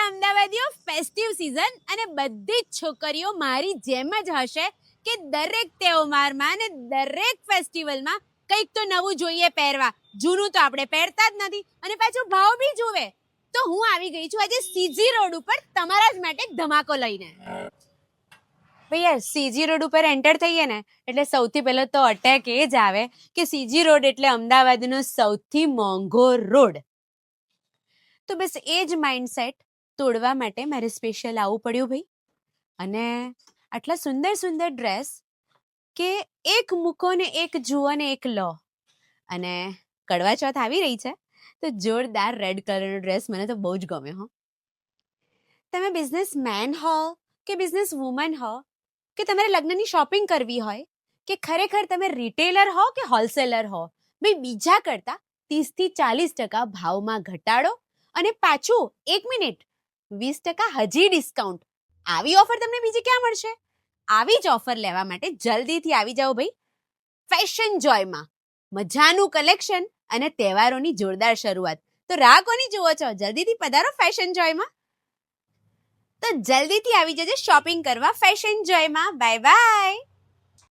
અમદાવાદીઓ festive season અને બધી જ છોકરીઓ મારી જેમ જ હશે કે દરેક તહેવારમાં અને દરેક ફેસ્ટિવલમાં કંઈક તો નવું જોઈએ પહેરવા. જૂનું તો આપણે પહેરતા જ નથી અને પાછું ભાવ બી જોવે. તો હું આવી ગઈ છું આજે સીજી રોડ ઉપર તમારા જ માટે ધમાકો લઈને. ભૈયા સીજી રોડ ઉપર એન્ટર થઈએ ને એટલે સૌથી પહેલો તો અટેક એ જ આવે કે સીજી રોડ એટલે અમદાવાદનો સૌથી મોંઘો રોડ. તો બસ એ જ માઇન્ડસેટ તોડવા માટે મારે સ્પેશિયલ આવવું પડ્યું ભાઈ. અને આટલા સુંદર સુંદર ડ્રેસ કે એક મૂકો ને એક જુઓ ને એક લો. અને કડવા ચોથ આવી રહી છે તો જોરદાર રેડ કલરનો ડ્રેસ મને તો બહુ જ ગમે હો. તમે બિઝનેસ મેન હો કે બિઝનેસ વુમન હો કે તમારે લગ્નની શોપિંગ કરવી હોય કે ખરેખર તમે રિટેલર હો કે હોલસેલર હો, ભાઈ બીજા કરતા 30-40% ભાવમાં ઘટાડો અને પાછું 1 મિનિટ 20% હજી ડિસ્કાઉન્ટ. આવી ઓફર તમને બીજી ક્યાં મળશે? આવી જ ઓફર લેવા માટે જલ્દીથી આવી જાઓ ભાઈ ફેશન જોયમાં. મજાનું કલેક્શન અને તહેવારોની જોરદાર શરૂઆત. તો રાહ કોની જુઓ છો? જલ્દીથી પધારો ફેશન જોયમાં. તો જલ્દીથી આવી જજો શોપિંગ કરવા ફેશન જોયમાં. Bye bye.